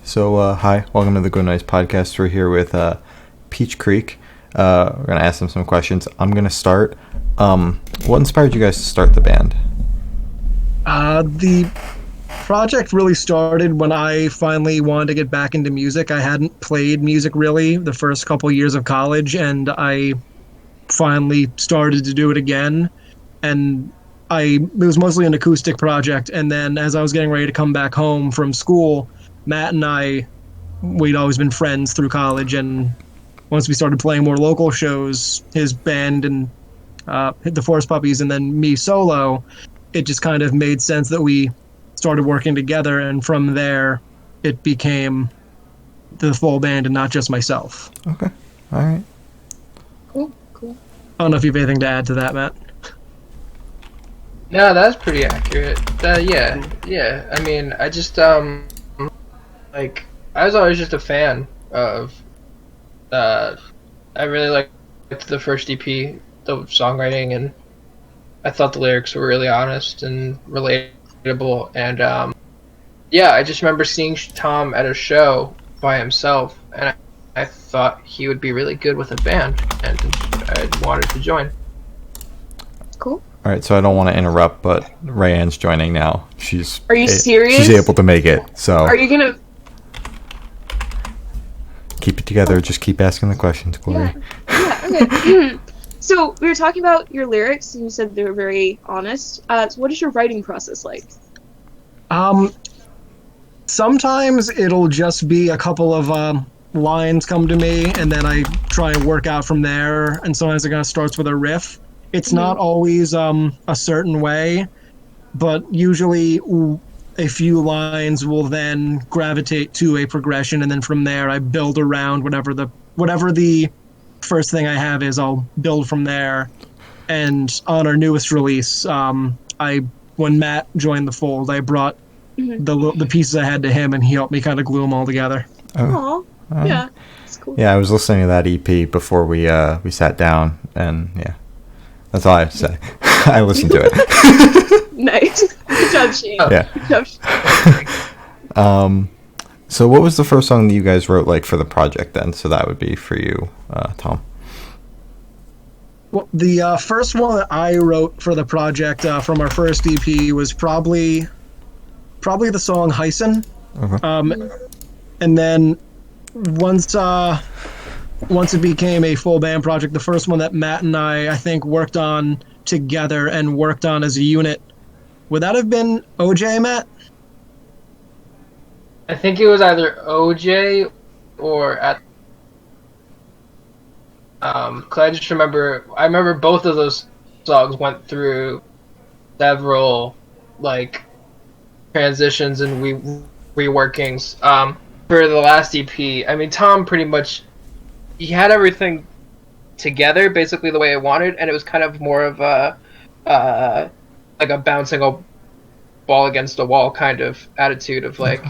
Hi, welcome to the Go Nice podcast. We're here with Peach Creek. We're going to ask them some questions. I'm going to start. What inspired you guys to start the band? The project really started when I finally wanted to get back into music. I hadn't played music really the first couple years of college, and I finally started to do it again. And it was mostly an acoustic project. And then as I was getting ready to come back home from school, Matt and we'd always been friends through college, and once we started playing more local shows, his band and the Forest Puppies, and then me solo, it just kind of made sense that we started working together, and from there, it became the full band and not just myself. Okay, all right. Cool. I don't know if you have anything to add to that, Matt. No, that's pretty accurate. Yeah. I mean, I just I was always just a fan of. I really liked the first EP, the songwriting, and I thought the lyrics were really honest and relatable. And I just remember seeing Tom at a show by himself, and I thought he would be really good with a band, and I wanted to join. Cool. All right, so I don't want to interrupt, but Rayanne's joining now. Are you serious? She's able to make it, so... Are you gonna... Keep it together, just keep asking the questions, Glory. Yeah, okay. So, we were talking about your lyrics, and you said they were very honest. So what is your writing process like? Sometimes it'll just be a couple of lines come to me, and then I try and work out from there, and sometimes it kind of starts with a riff. It's not always a certain way, but usually a few lines will then gravitate to a progression, and then from there I build around whatever the first thing I have is. I'll build from there. And on our newest release, when Matt joined the fold, I brought the pieces I had to him, and he helped me kind of glue them all together. Oh, yeah, that's cool. Yeah, I was listening to that EP before we sat down, and yeah, that's all I have to say. I listened to it. Nice. Good job, Shane. Yeah. Good job. So what was the first song that you guys wrote for the project then? So that would be for you, Tom. Well, the first one that I wrote for the project from our first EP was probably the song Hyson. Okay. And then once it became a full band project, the first one that Matt and I think worked on together and worked on as a unit, would that have been OJ, Matt? I think it was either OJ or at. 'Cause I remember both of those songs went through several transitions and reworkings. For the last EP, I mean, Tom pretty much he had everything together basically the way I wanted, and it was kind of more of a bouncing a ball against a wall kind of attitude of what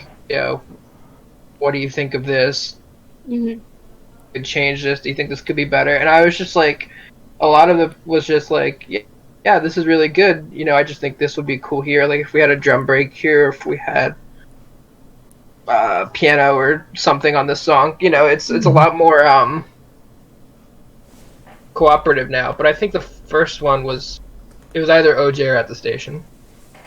do you think of this? Mm-hmm. Could change this? Do you think this could be better? And I was just a lot of it was just yeah, this is really good. I just think this would be cool here. If we had a drum break here, if we had piano or something on this song, it's a lot more cooperative now. But I think the first one was either OJ or At the Station.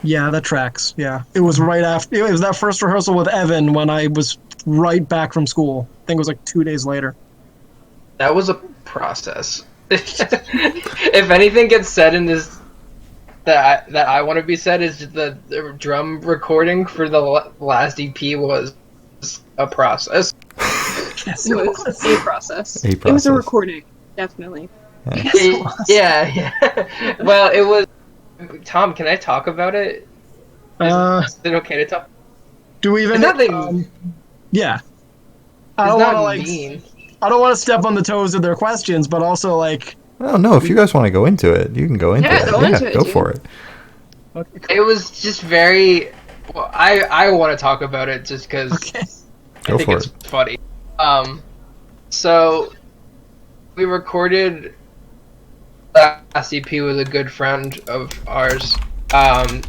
Yeah, that tracks. Yeah, it was right after. It was that first rehearsal with Evan when I was right back from school. I think it was 2 days later. That was a process. If anything gets said in this that I want to be said is the drum recording for the last EP was a process. Yes, It was a process. It was a recording, definitely. Yeah. Well, it was. Tom, can I talk about it? Is it okay to talk? Do we even? It's nothing. Yeah. It's I don't not want to mean. I don't want to step on the toes of their questions, but also Oh no! If you guys want to go into it, you can go into it. Go into it, go dude. for it. It was just very. Well, I want to talk about it just because I Go think for it's it. funny. So we recorded. Last EP with a good friend of ours, and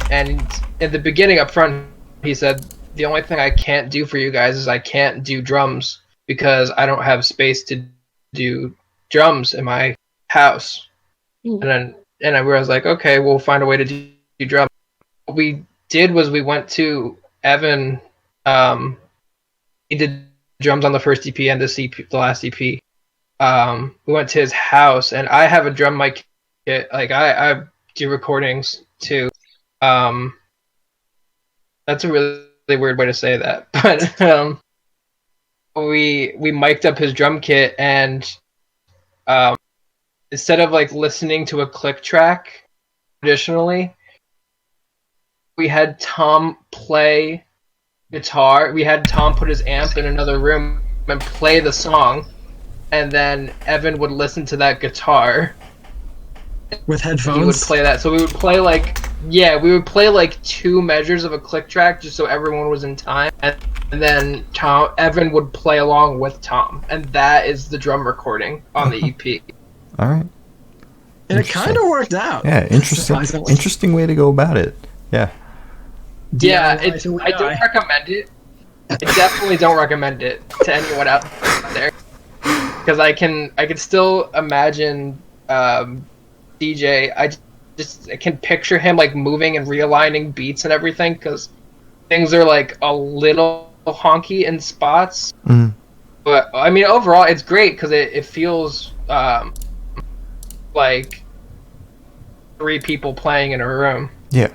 in the beginning up front, he said the only thing I can't do for you guys is I can't do drums because I don't have space to do drums in my house. Mm. And I was like, okay, we'll find a way to do drums. What we did was we went to Evan. He did drums on the first EP and the last EP. We went to his house, and I have a drum mic kit. Like I do recordings too. That's a really weird way to say that, but we mic'd up his drum kit, and instead of like listening to a click track traditionally, we had Tom play guitar. We had Tom put his amp in another room and play the song, and then Evan would listen to that guitar. With headphones? He would play that. So we would play like 2 measures of a click track just so everyone was in time, and then Evan would play along with Tom, and that is the drum recording on the EP. All right. And it kind of worked out. Yeah, interesting way to go about it. Yeah. Yeah, I don't recommend it. I definitely don't recommend it to anyone out there, because I can still imagine DJ. I can picture him like moving and realigning beats and everything, because things are like a little honky in spots. Mm. But I mean, overall, it's great because it feels like 3 people playing in a room. Yeah.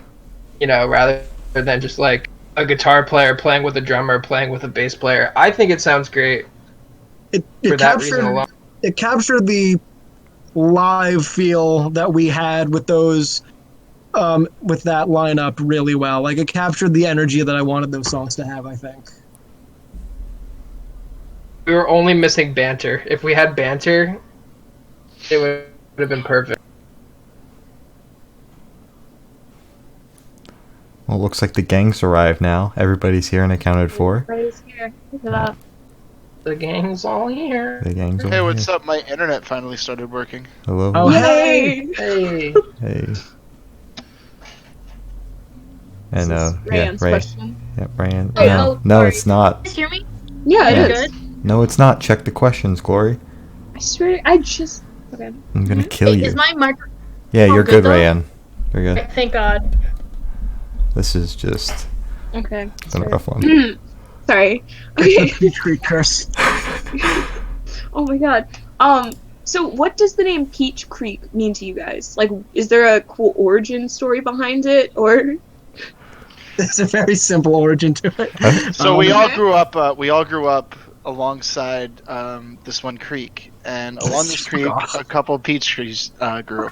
You know, rather than just like a guitar player playing with a drummer playing with a bass player. I think it sounds great. It captured the live feel that we had with those with that lineup really well. Like, it captured the energy that I wanted those songs to have, I think. We were only missing banter. If we had banter, it would have been perfect. Well, it looks like the gang's arrived now. Everybody's here and accounted for. Everybody's here. Look it up. The gang's all here. The gang's all Hey, here. what's up? My internet finally started working. Hello. Oh, hey! Hey. Hey. And Rayan's Ray. question. Yeah, Ryan. Oh, No, no, sorry. it's not. You guys hear me? Yeah, Yeah. it is. No, it's not. Check the questions, Glory. I swear, I just. Okay. I'm gonna kill you. Is my micro? Yeah, Oh, you're good good, though? Rayan. You're good. Thank God. This is just Okay. been a rough one. Sorry. Okay. Peach Creek curse. Oh my god. So what does the name Peach Creek mean to you guys? Like, is there a cool origin story behind it, or? There's a very simple origin to it. So we all Okay. grew up. We all grew up alongside this one creek, and along this creek, a couple peach trees grew.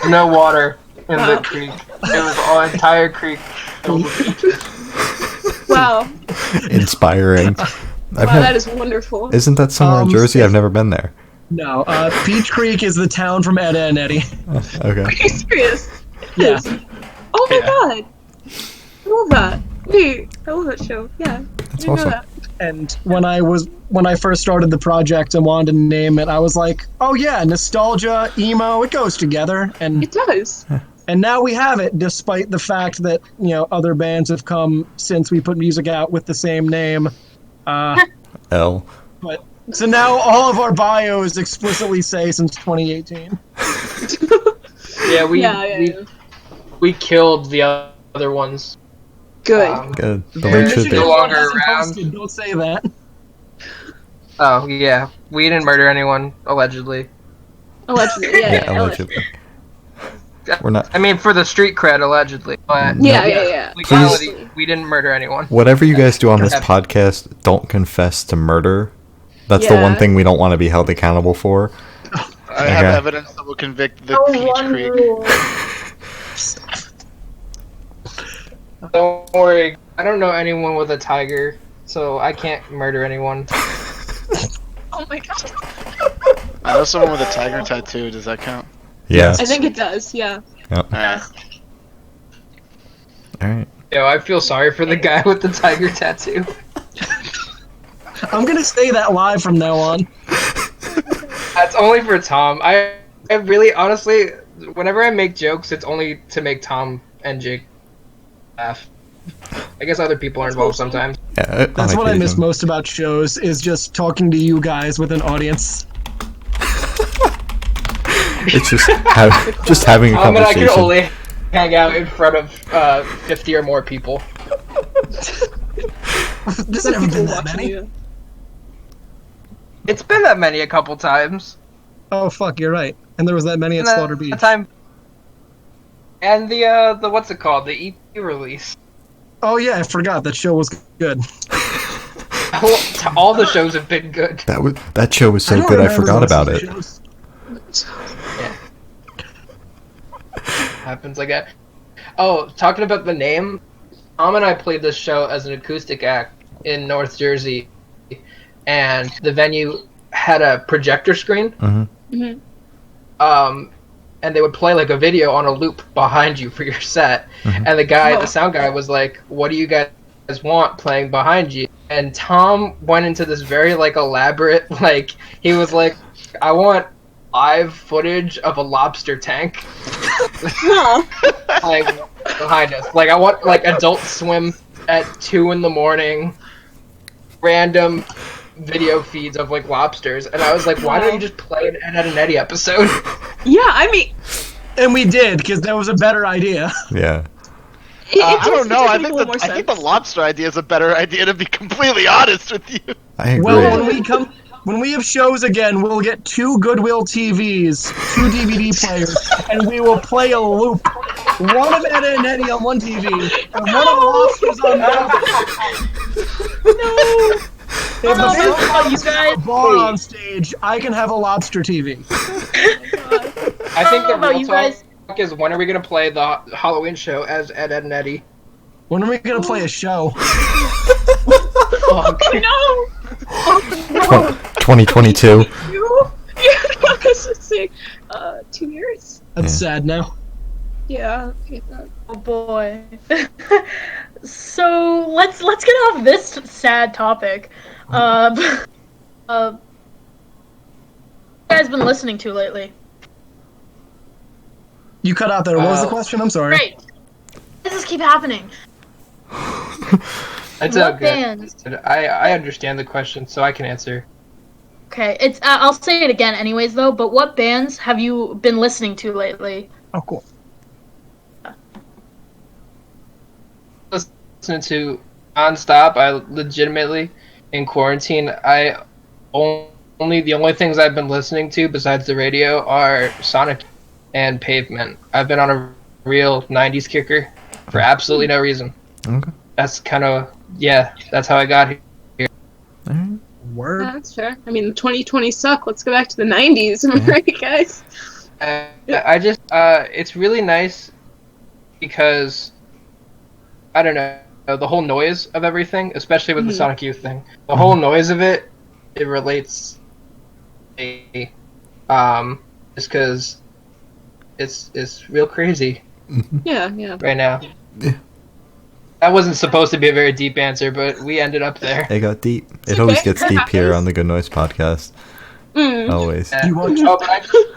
No water in the creek. It was all entire creek filled with peaches. Wow. Inspiring. Wow, that is wonderful. Isn't that somewhere in Jersey? I've never been there. No, Peach Creek is the town from Edda and Eddie. Okay. Are you serious? Yeah. Oh my Yeah. god. I love that. Wait, I love that show. Yeah. That's I didn't know awesome. that. And when I first started the project and wanted to name it, I was like, oh yeah, nostalgia, emo, it goes together. It does. And now we have it, despite the fact that, you know, other bands have come since we put music out with the same name. L. But so now all of our bios explicitly say since 2018. Yeah, Yeah. we killed the other ones. Good. Good. The Yeah, way it should should be. go longer Hasn't around. posted, don't say that. Oh yeah, we didn't murder anyone allegedly. Allegedly. Yeah. Yeah, allegedly. We're not. I mean, for the street cred, allegedly. But Yeah. legality, we didn't murder anyone. Whatever you guys do on this Okay. podcast, don't confess to murder. That's the one Yeah. thing we don't want to be held accountable for. I have Okay. evidence that will convict the Oh, Peach one Creek. rule. Don't worry, I don't know anyone with a tiger, so I can't murder anyone. Oh my god. I know someone with a tiger tattoo. Does that count? Yeah. I think it does. Yeah. Alright. All right. Yo, I feel sorry for the guy with the tiger tattoo. I'm gonna say that live from now on. That's only for Tom. I really, honestly, whenever I make jokes, it's only to make Tom and Jake laugh. I guess other people are involved sometimes. Yeah, That's on what I miss occasion. most about shows, is just talking to you guys with an audience. It's just having a I mean, I conversation. could only hang out in front of 50 or more people. There's never been that many. It's been that many a couple times. Oh fuck, you're right. And there was that many at Slaughter Beach. The time. And the what's it called? The EP release. Oh yeah, I forgot that show was good. All the shows have been good. That show was so don't good I remember forgot most of about the it. shows. Happens like that. Oh, talking about the name, Tom and I played this show as an acoustic act in North Jersey, and the venue had a projector screen. Mm-hmm. And they would play like a video on a loop behind you for your set. Mhm. And the sound guy was like, "What do you guys want playing behind you?" And Tom went into this very like elaborate, like he was like, "I want live footage of a lobster tank." Like behind us. Like I want like Adult Swim at 2 a.m. random video feeds of like lobsters, and I was like, why don't you just play an Ed, Edd and Eddy episode? Yeah, I mean, And we did, because that was a better idea. Yeah. I don't know. I think the I think the lobster idea is a better idea, to be completely honest with you. I agree. Well, when we have shows again, we'll get 2 Goodwill TVs, 2 DVD players, and we will play a loop. One of Ed and Eddie on one TV, and one of the lobsters on the other. No. If I don't know there's about you guys. a bar on stage, I can have a lobster TV. I think the know about real you talk guys. is, when are we gonna play the Halloween show as Ed, Edd and Eddy? When are we gonna play a show? Fuck. No. 2022. You? Yeah, I was just saying, 2 years? That's Yeah. sad now. Yeah, I get that. Oh boy. So let's get off this sad topic. What you guys been listening to lately? You cut out there. What was the question? I'm sorry. Great. Why does this keep happening? It's all What good. bands? I understand the question, so I can answer. Okay, it's I'll say it again anyways though, but what bands have you been listening to lately? Oh, cool. Listening to nonstop. I legitimately, in quarantine, the only things I've been listening to besides the radio are Sonic and Pavement. I've been on a real 90s kicker for absolutely no reason. Okay. That's kind of, that's how I got here. All right. Word. That's fair. I mean, 2020 suck. Let's go back to the 90s, am I right, guys? I just, it's really nice because, I don't know, the whole noise of everything, especially with the Sonic Youth thing, the whole noise of it relates to just because it's real crazy Yeah. right now. Yeah. That wasn't supposed to be a very deep answer, but we ended up there. It got deep. It okay. always gets deep here Happens. on the Good Noise podcast. Mm. Always. You want Oh, but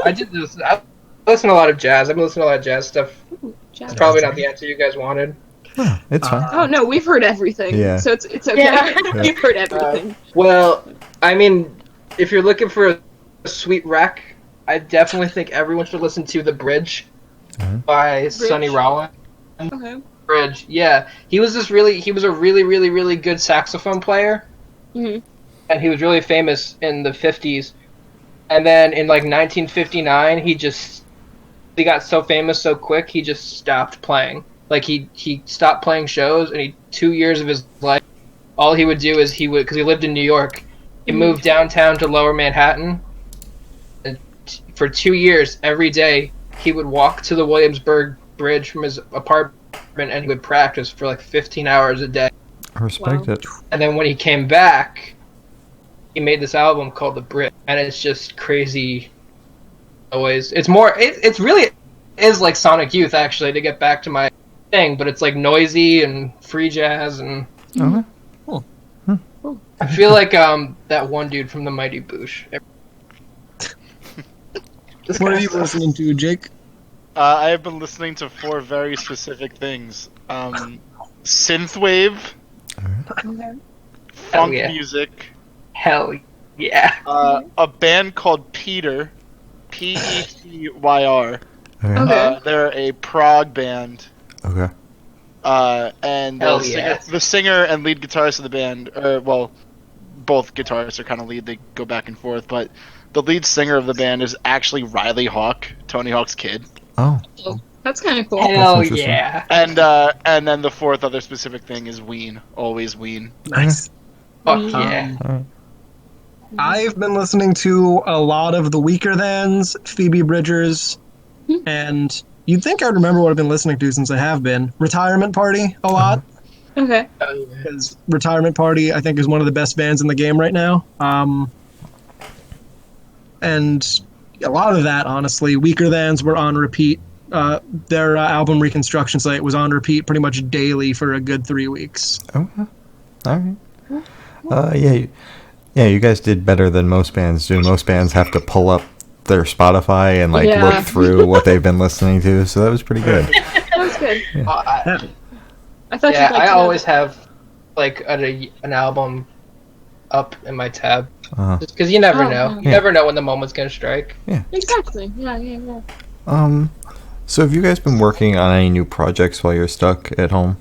I did this. I listen to a lot of jazz. I've been listening to a lot of jazz stuff. Jazz. It's probably not the answer you guys wanted. Yeah, it's fine. Oh no, we've heard everything. Yeah. So it's okay. Yeah. We've heard everything. Well, I mean, if you're looking for a sweet wreck, I definitely think everyone should listen to The Bridge by Sonny Rollins. Okay. Bridge, yeah. He was a really good saxophone player, Mhm. and he was really famous in the 50s. And then in like 1959, he got so famous so quick, he just stopped playing. Like he stopped playing shows, and 2 years of his life, all he would do is because he lived in New York, he moved downtown to Lower Manhattan, and for 2 years, every day, he would walk to the Williamsburg Bridge from his apartment, and he would practice for like 15 hours a day. I respect Wow. it. And then when he came back, he made this album called The Brit, and it's just crazy noise. It's more, it's really is like Sonic Youth, actually, to get back to my thing, but it's like noisy and free jazz, and Okay. I feel like that one dude from the Mighty Boosh. What are you listening to, Jake? I have been listening to 4 very specific things. synthwave, Okay. funk yeah. music, Hell yeah. a band called Peter, Petyr. Okay. Okay. They're a prog band. Okay. And Hell yeah. the singer and lead guitarist of the band, both guitarists are kind of lead. They go back and forth, but the lead singer of the band is actually Riley Hawk, Tony Hawk's kid. Oh. That's kind of cool. Hell interesting. yeah. And then the fourth other specific thing is Ween, always Ween. Nice. Fuck yeah. Alright. I've been listening to a lot of the Weaker Thans, Phoebe Bridgers, and you'd think I'd remember what I've been listening to since I have been. Retirement Party a lot, Okay. Hell yeah. because Retirement Party I think is one of the best bands in the game right now. And a lot of that, honestly, Weaker Thans were on repeat. Their album Reconstruction Site was on repeat pretty much daily for a good 3 weeks. Okay. All right. Yeah, you guys did better than most bands do. Most bands have to pull up their Spotify and Yeah. look through what they've been listening to. So that was pretty good. That was good. I thought Yeah, you'd like I to know. always have like an album up in my tab, Uh, just because you never Oh, know. yeah. You never know when the moment's gonna strike. Exactly. Yeah. So have you guys been working on any new projects while you're stuck at home?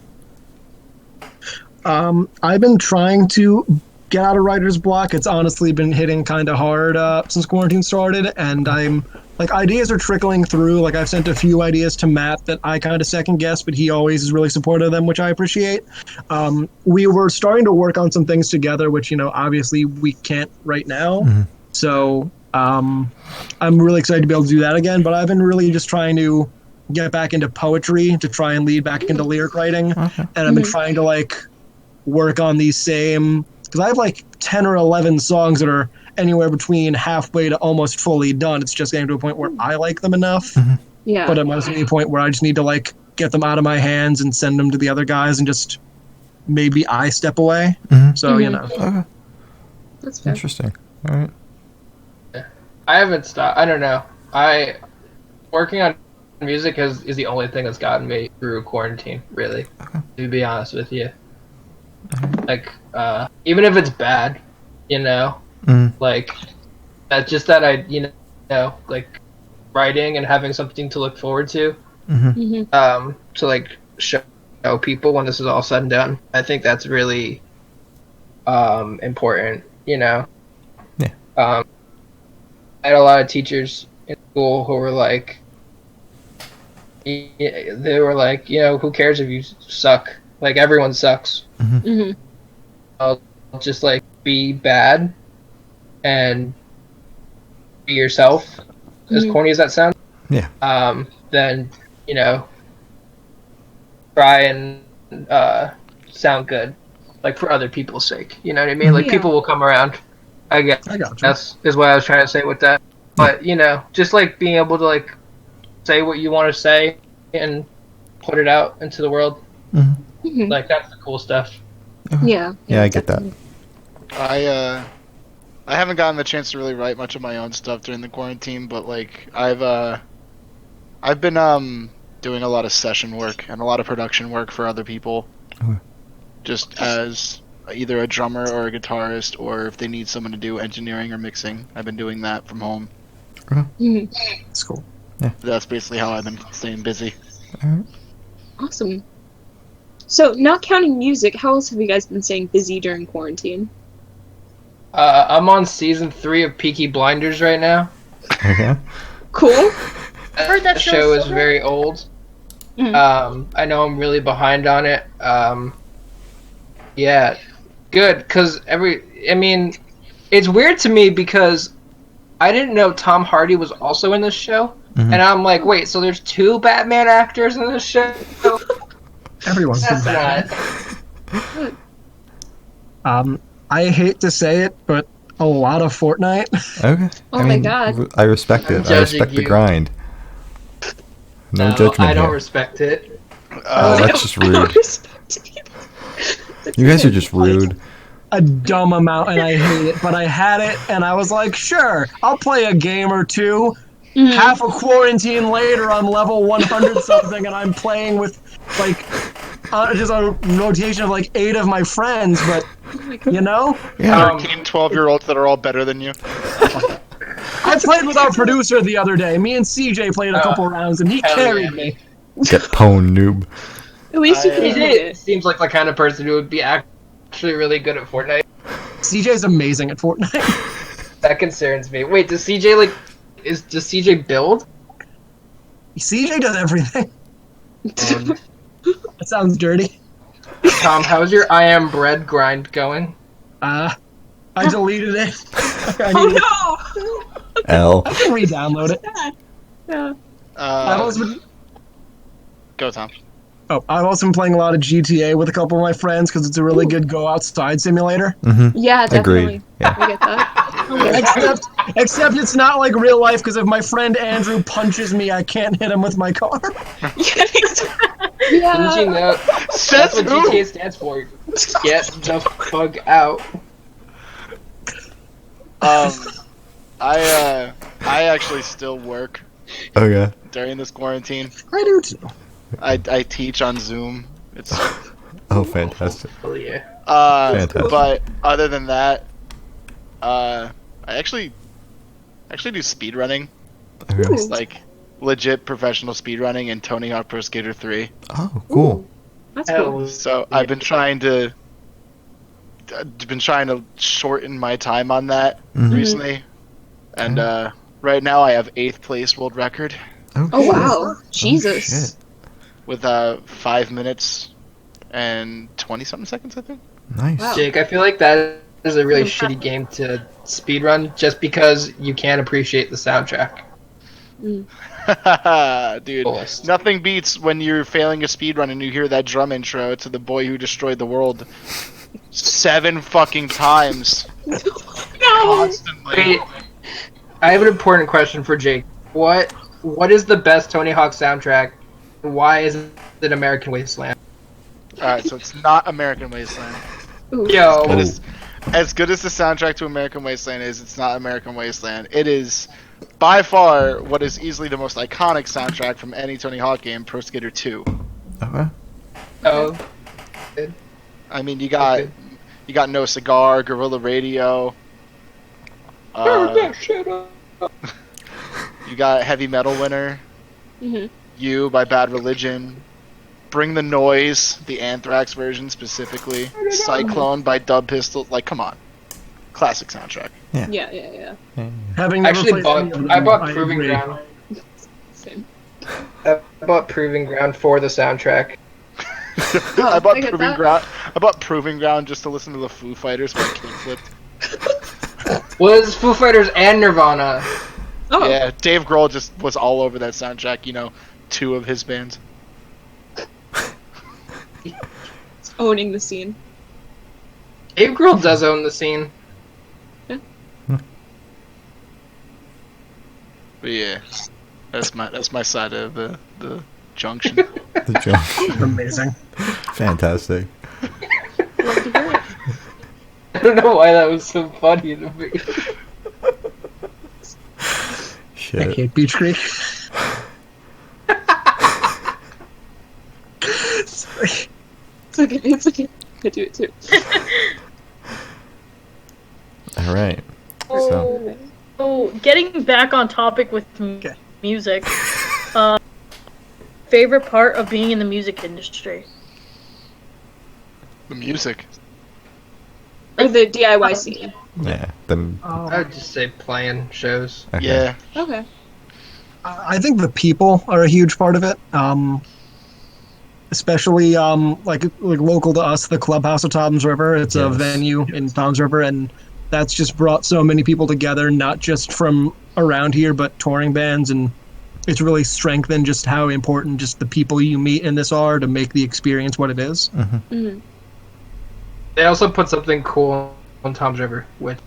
I've been trying to get out of writer's block. It's honestly been hitting kind of hard since quarantine started, and I'm like, ideas are trickling through. Like, I've sent a few ideas to Matt that I kind of second guess, but he always is really supportive of them, which I appreciate. We were starting to work on some things together, which, obviously we can't right now. So I'm really excited to be able to do that again, but I've been really just trying to get back into poetry to try and lead back into lyric writing. Okay. And I've been trying to work on these same, because I have 10 or 11 songs that are anywhere between halfway to almost fully done. It's just getting to a point where I like them enough, Yeah. but it must be a point where I just need to get them out of my hands and send them to the other guys, and just maybe I step away. So Okay. That's fair. Interesting. All right. I haven't stopped. I don't know. Working on music is the only thing that's gotten me through quarantine. Really, to be honest with you. Even if it's bad, that's just that writing and having something to look forward to. To show people when this is all said and done. I think that's really important. Yeah. I had a lot of teachers in school who were who cares if you suck? Everyone sucks. I'll just be bad and be yourself. As corny as that sounds. Yeah. Then try and sound good, for other people's sake. You know what I mean? Yeah. People will come around. I guess I got you. that's is what I was trying to say with that. But just being able to say what you want to say and put it out into the world. That's the cool stuff. Yeah. Yeah, I get that. I haven't gotten the chance to really write much of my own stuff during the quarantine, but I've been doing a lot of session work and a lot of production work for other people, just as either a drummer or a guitarist, or if they need someone to do engineering or mixing. I've been doing that from home. It's cool. That's basically how I've been staying busy. Awesome. So, not counting music, how else have you guys been staying busy during quarantine? I'm on season 3 of Peaky Blinders right now. Okay. Cool. Heard that show show's is so good. very old. I know I'm really behind on it. Yeah, good, because it's weird to me because I didn't know Tom Hardy was also in this show. And I'm like, wait, so there's 2 Batman actors in this show? Everyone's been That's bad. not. I hate to say it, but a lot of Fortnite. Okay. Oh my God. I respect I'm it. I judging respect the you. grind. No judgment I don't here. respect it. That's just rude. You guys are just rude. A dumb amount, and I hate it. But I had it, and I was like, sure, I'll play a game or two. Half a quarantine later, I'm level 100 something, and I'm playing with just a rotation of like 8 of my friends, but you know, Yeah. 13, 12-year-olds that are all better than you. I played with our producer the other day. Me and CJ played a couple rounds, and he Hell carried yeah. me. Get pwned, noob. At least you can CJ admit it. seems like the kind of person who would be actually really good at Fortnite. CJ's amazing at Fortnite. That concerns me. Wait, does CJ build? CJ does everything. Um, That sounds dirty. Tom, how's your I am bread grind going? I deleted it. I Oh need no! L. to re-download it. Yeah. I've also been, Go, Tom. I've also been playing a lot of GTA with a couple of my friends because it's a really good go outside simulator. Mm-hmm. Yeah, definitely. Agreed. Yeah. I get that. Except it's not like real life because if my friend Andrew punches me, I can't hit him with my car. Didn't you Yeah. know? That's what GTA stands for. Get the fuck out. I actually still work Okay. during this quarantine. I do too. I teach on Zoom. It's Oh, fantastic. Oh yeah. Fantastic. but other than that, I actually do speedrunning, Okay. Ooh. like legit professional speedrunning in Tony Hawk Pro Skater 3. Oh, cool. That's cool. Hell. So I've been trying to shorten my time on that Mhm. recently, and right now I have 8th place world record Oh shit. wow. Jesus. shit. with 5 minutes and 20-something seconds, I think. Nice. Wow. Jake, I feel like that is a really shitty game to speedrun just because you can't appreciate the soundtrack. Dude, Fullest. nothing beats when you're failing a speedrun and you hear that drum intro to The Boy Who Destroyed the World 7 fucking times No. constantly. Wait, I have an important question for Jake. What is the best Tony Hawk soundtrack? Why is it American Wasteland? Alright, so it's not American Wasteland. Ooh. Yo, As good as the soundtrack to American Wasteland is, it's not American Wasteland. It is by far what is easily the most iconic soundtrack from any Tony Hawk game, Pro Skater 2. Okay. oh, I mean, you got No Cigar, Guerrilla Radio. You got Heavy Metal Winner, Mhm. You by Bad Religion, Bring the Noise, the Anthrax version specifically, Cyclone by Dub Pistol. Like, come on, classic soundtrack. Yeah. Having I never actually played any of them, I bought I Proving agree. Ground. Same. I bought Proving Ground for the soundtrack. I bought I get Proving that. Ground. I bought Proving Ground just to listen to the Foo Fighters when I kickflipped. Was Foo Fighters and Nirvana. Oh. Yeah, Dave Grohl just was all over that soundtrack. You know, 2 of his bands. Owning the scene. Dave Grohl does own the scene. But yeah, that's my side of the junction. The joke. Amazing. Fantastic. Love to hear it. I don't know why that was so funny to me. I Shit. hate Beach Creek. Sorry. It's okay. It's okay. I do it too. All right. So, So, getting back on topic with Okay. music, favorite part of being in the music industry? The music. Or the DIY scene. yeah. Them. I would just say playing shows. Okay. Yeah. Okay. I think the people are a huge part of it. Especially like local to us, the Clubhouse of Toms River. It's a Yes. venue in Toms River, and that's just brought so many people together, not just from around here, but touring bands, and it's really strengthened just how important just the people you meet in this are to make the experience what it is. Mhm. They also put something cool on Tom's River, which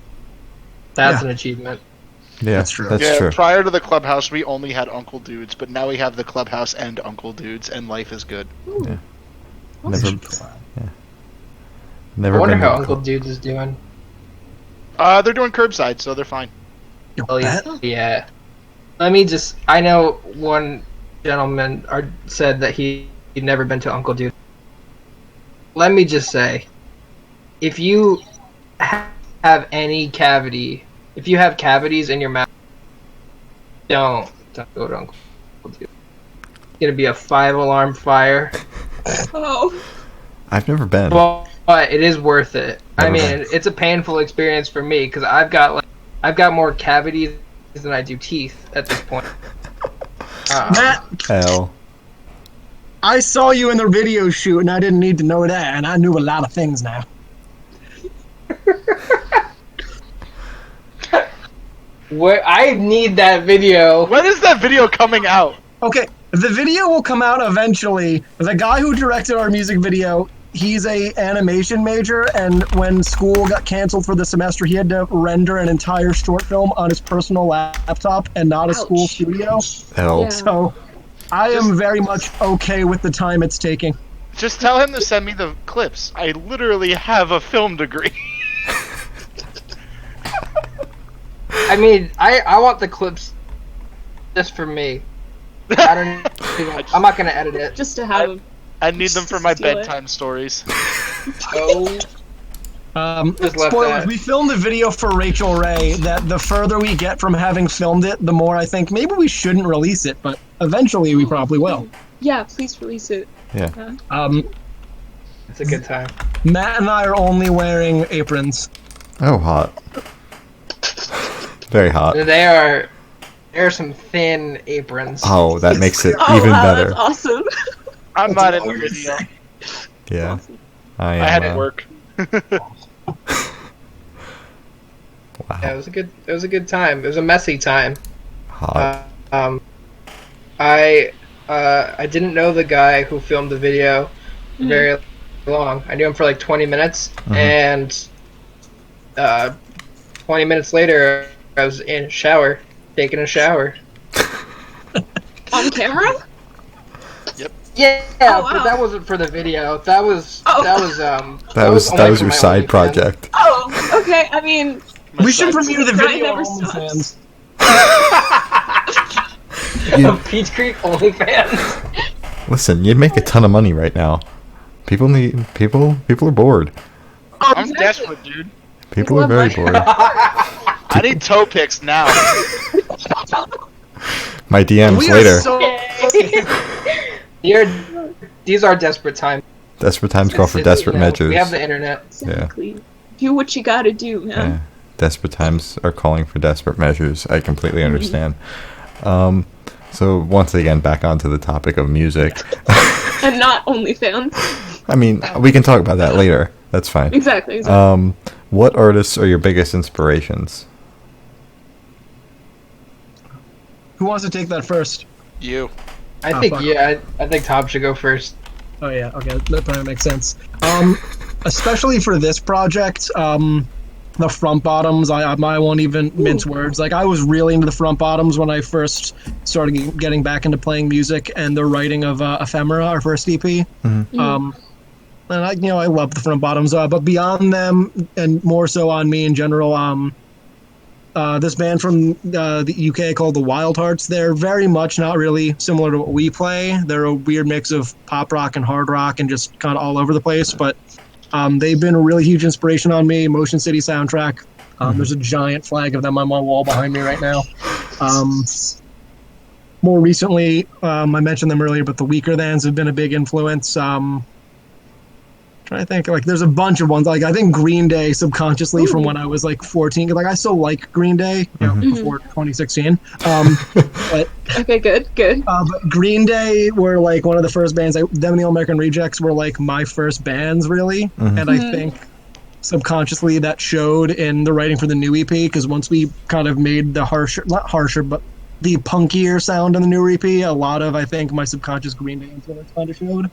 that's Yeah. an achievement. Yeah. That's true. That's yeah, true. prior to the Clubhouse, we only had Uncle Dudes, but now we have the Clubhouse and Uncle Dudes, and life is good. Never. I Never wonder been. how to- Uncle Dudes is doing. They're doing curbside, so they're fine. You Oh yeah, bet. yeah. Let me just. I know one gentleman said that he'd never been to Uncle Dude. let me just say, if you have any cavity, if you have cavities in your mouth, don't go to Uncle Dude. It's gonna be a 5-alarm fire. Oh. I've never been. But it is worth it. I Never mean, been. it's a painful experience for me because I've got more cavities than I do teeth at this point. Matt, Hell. I saw you in the video shoot, and I didn't need to know that, and I knew a lot of things now. Where I need that video. When is that video coming out? Okay, the video will come out eventually. The guy who directed our music video, he's a animation major, and when school got canceled for the semester, he had to render an entire short film on his personal laptop and not a school Ouch. studio. Hell. Yeah. So I am very much okay with the time it's taking. Just tell him to send me the clips. I literally have a film degree. I mean, I want the clips just for me. I don't. I'm not gonna edit it. Just to have. I need them for my Steal it. bedtime stories. Oh, Just left Spoilers, that. we filmed a video for Rachel Ray that the further we get from having filmed it, the more I think maybe we shouldn't release it, but eventually we probably will. Yeah, please release it. Yeah. it's a good time. Matt and I are only wearing aprons. Oh, hot. Very hot. There are some thin aprons. Oh, that makes it Oh even wow, better. that's awesome. I'm not in the video. Yeah. Awesome. I am. I had to work. Wow. Yeah, it was a good time. It was a messy time. Hot. I didn't know the guy who filmed the video very long. I knew him for like 20 minutes, and 20 minutes later, I was in a shower, taking a shower. On camera? Yeah, Oh, wow. but that wasn't for the video. That was Oh. that was that was only for your my side OnlyFans. project. Oh, okay. I mean, We should premiere the That video never on OnlyFans. You- Peach Creek OnlyFans. Listen, you'd make a ton of money right now. People are bored. I'm desperate, dude. People are love very money. bored. I need toe pics now. My DMs We later. are so These are desperate times. Desperate times call for It's- desperate you know, measures. We have the internet. exactly. Do what you gotta do, man. Yeah. Desperate times are calling for desperate measures. I completely understand. So once again, back onto the topic of music. And not OnlyFans. I mean, we can talk about that later. That's fine. Exactly. What artists are your biggest inspirations? Who wants to take that first? You. I Oh, think fuck. I think Tom should go first. Oh yeah, okay, that probably makes sense. Especially for this project, the Front Bottoms, I won't even mince words. Like, I was really into the Front Bottoms when I first started getting back into playing music, and the writing of Ephemera, our first EP. And I love the Front Bottoms, but beyond them, and more so on me in general, this band from the UK called the Wild Hearts, they're very much not really similar to what we play. They're a weird mix of pop rock and hard rock and just kind of all over the place, but they've been a really huge inspiration on me. Motion City soundtrack. There's a giant flag of them on my wall behind me right now. More recently, I mentioned them earlier, but the Weaker Thans have been a big influence. Trying to think, like, there's a bunch of ones. Like, I think Green Day subconsciously from when I was like 14. Like, I still like Green Day, before 2016. But Okay, good. but Green Day were like one of the first bands. Them and the All American Rejects were like my first bands, really. And I think subconsciously that showed in the writing for the new EP, because once we kind of made the not harsher, but the punkier sound in the new EP, a lot of, I think, my subconscious Green Day influence kind of showed.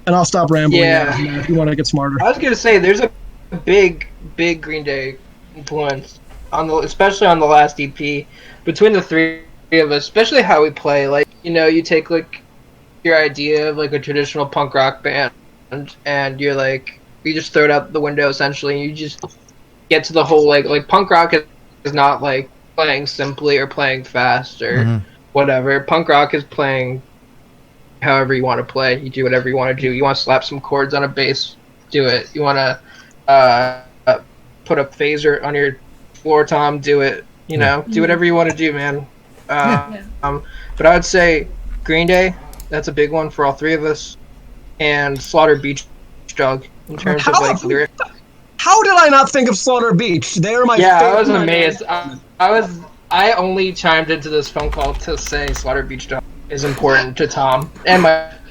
And I'll stop rambling Yeah. now if you want to get smarter. I was gonna say there's a big Green Day influence especially on the last EP. Between the three of us, especially how we play, like, you take like your idea of like a traditional punk rock band, and you're like, you just throw it out the window essentially. And you just get to the whole like punk rock is not like playing simply or playing fast or whatever. Punk rock is playing however you want to play. You do whatever you want to do. You want to slap some chords on a bass, do it. You want to put a phaser on your floor tom, do it. You know, do whatever you want to do, man. But I would say Green Day, that's a big one for all three of us, and Slaughter Beach Dog in terms of like lyrics. How did I not think of Slaughter Beach? They're my Yeah, favorite. I was amazed. I only chimed into this phone call to say Slaughter Beach Dog is important to Tom and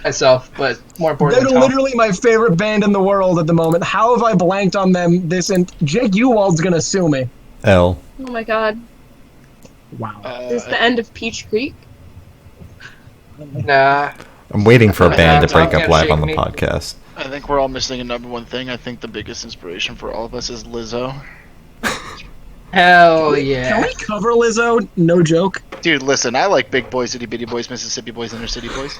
myself, but more important They're to Tom. literally my favorite band in the world at the moment. How have I blanked on them this and Jake Ewald's gonna sue me. L. Oh my god. Wow. Is this the end of Peach Creek? Nah. I'm waiting for a band to Tom break up can't live shake on the me. podcast. I think we're all missing a number one thing. I think the biggest inspiration for all of us is Lizzo. Hell Can yeah. we cover Lizzo? No joke. Dude, listen, I like Big Boys, Itty Bitty Boys, Mississippi Boys, Inner City Boys.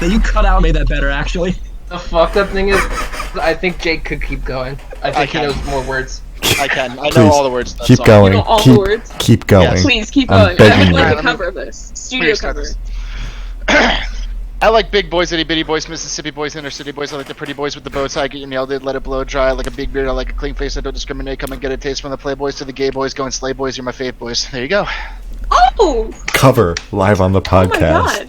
That you cut out made that better, actually. The fucked up thing is, I think Jake could keep going. I think he can. knows more words. I can. I know Please, all the words to that Keep song. going. You know all the keep, words? keep going. Yes. Please keep I'm going. I begging would like you. a cover of this. Studio Please, cover. I like Big Boys, Itty Bitty Boys, Mississippi Boys, Inner City Boys. I like the pretty boys with the bow tie. Get you nailed it, let it blow dry. I like a big beard. I like a clean face. I don't discriminate. Come and get a taste from the playboys to the gay boys. Going slay boys. You're my fave boys. There you go. Oh! Cover live on the Oh my podcast. god.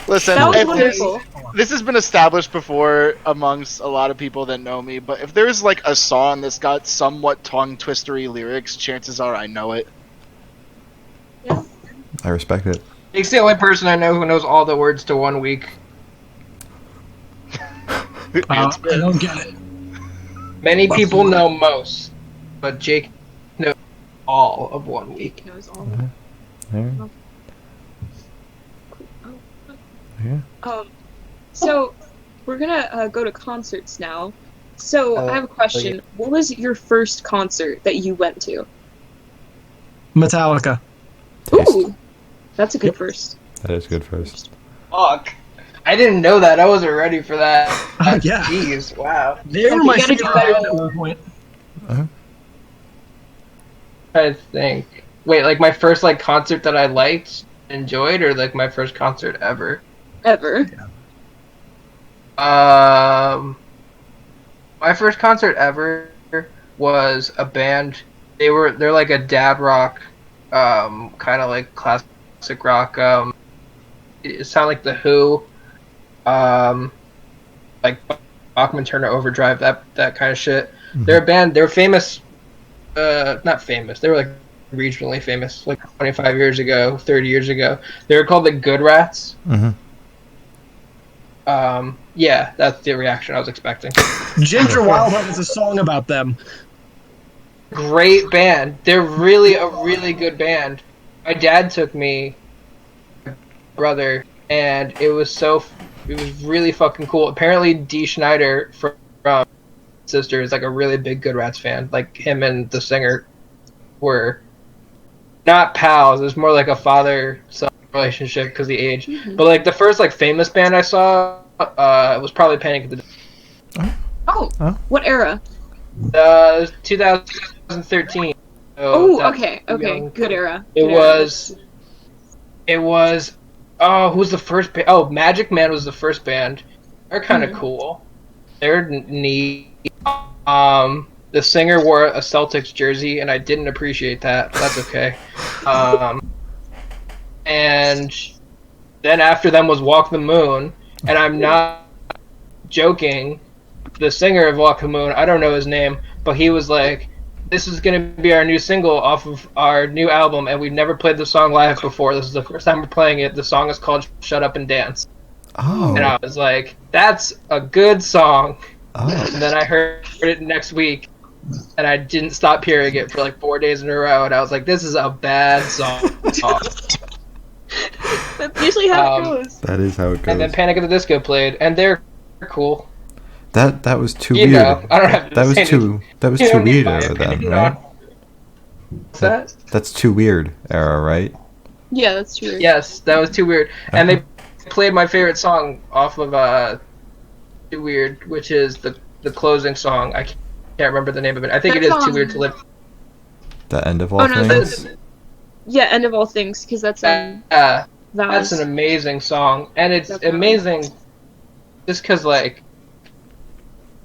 Listen, That was if there's- wonderful. this has been established before amongst a lot of people that know me, but if there's like a song that's got somewhat tongue twistery lyrics, chances are I know it. I respect it. Jake's the only person I know who knows all the words to 1 week. I don't get it. Many people know most, but Jake knows all of 1 week. Knows all Yeah. Yeah. So, we're gonna go to concerts now. So, I have a question. What was your first concert that you went to? Metallica. Taste. Ooh! That's a good first. That is good first. Fuck. I didn't know that. I wasn't ready for that. Yeah. Jeez, wow. They were You my gotta do favorite better band than- at one point. I think. Wait, like my first like concert that I liked, enjoyed, or like my first concert ever? Ever. My first concert ever was a band. They're like a dad rock, kind of like classic rock. It sounded like the Who, like Bachman Turner Overdrive, that kind of shit. They're a band. They're famous. Not famous. They were like regionally famous, like 25 years ago, 30 years ago. They were called the Good Rats. Mm-hmm. Yeah, that's the reaction I was expecting. Ginger Wildheart has a song about them. Great band. They're really a really good band. My dad took me, my brother, and it was really fucking cool. Apparently, Dee Schneider from Sister is like a really big Good Rats fan. Like him and the singer were not pals. It was more like a father-son relationship because the age. But like the first like famous band I saw was probably Panic at the Oh! What era? 2013. Oh, that's okay. young. Good era. It Good era. was. Oh, who's the first band? Oh, Magic Man was the first band. They're kind of cool. They're neat. The singer wore a Celtics jersey, and I didn't appreciate that. But that's okay. And then after them was Walk the Moon, and I'm not joking. The singer of Walk the Moon, I don't know his name, but he was like, "This is gonna be our new single off of our new album, and we've never played the song live before. This is the first time we're playing it. The song is called Shut Up and Dance." Oh. And I was like, "That's a good song." Oh. And then I heard it next week, and I didn't stop hearing it for like 4 days in a row, and I was like, "This is a bad song." That's usually how it goes. That is how it goes. And then Panic at the Disco played, and they're cool. That was too You weird. know, I don't have to That was say too You too don't need weird my era then, opinion right? on- What's that? That's too weird era, right? Yeah, that's true. Yes, that was too weird. And they played my favorite song off of Too Weird, which is the closing song. I can't remember the name of it. I think it is That Too Weird to song- Live. The end of all Oh no, things. that's Yeah, End of All Things, because that's That's Vows. an amazing song, and it's Definitely. amazing just because, like,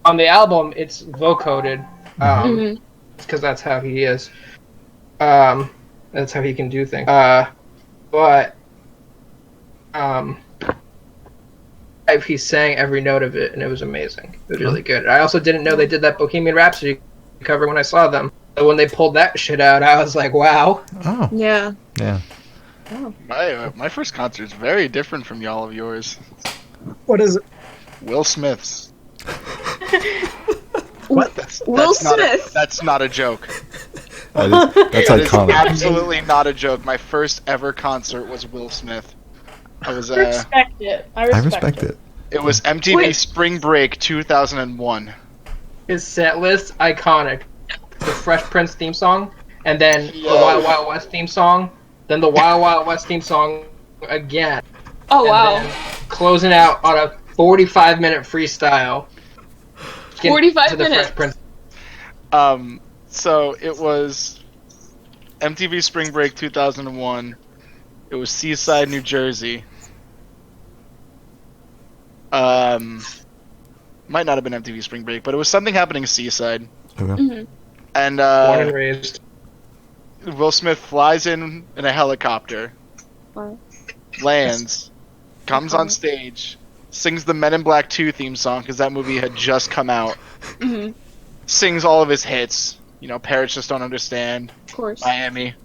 on the album, it's vocoded, Mhm. because that's how he is. That's how he can do things. But he sang every note of it, and it was amazing. It was really good. I also didn't know they did that Bohemian Rhapsody cover when I saw them. So when they pulled that shit out, I was like, wow. Oh, Yeah. yeah. Oh. My first concert is very different from y'all of yours. What is it? Will Smith's. What? Will That's not Smith. that's not a joke. That's That is iconic. absolutely not a joke. My first ever concert was Will Smith. It was Respect it. I I respect, respect it. it. it was MTV Wait. Spring Break 2001. His set list, iconic. The Fresh Prince theme song, and then the Yeah. Wild Wild West theme song, then the Wild Wild West theme song again. Oh, and wow. then closing out on a 45-minute freestyle. Get 45 to the minutes. Fresh Prince. So it was MTV Spring Break 2001. It was Seaside, New Jersey. Might not have been MTV Spring Break, but it was something happening in Seaside. Okay. Mhm. And Born and raised. Will Smith flies in a helicopter, Wow. lands, comes on stage, sings the Men in Black 2 theme song because that movie had just come out, Mhm. sings all of his hits, Parrots Just Don't Understand, Of course. Miami,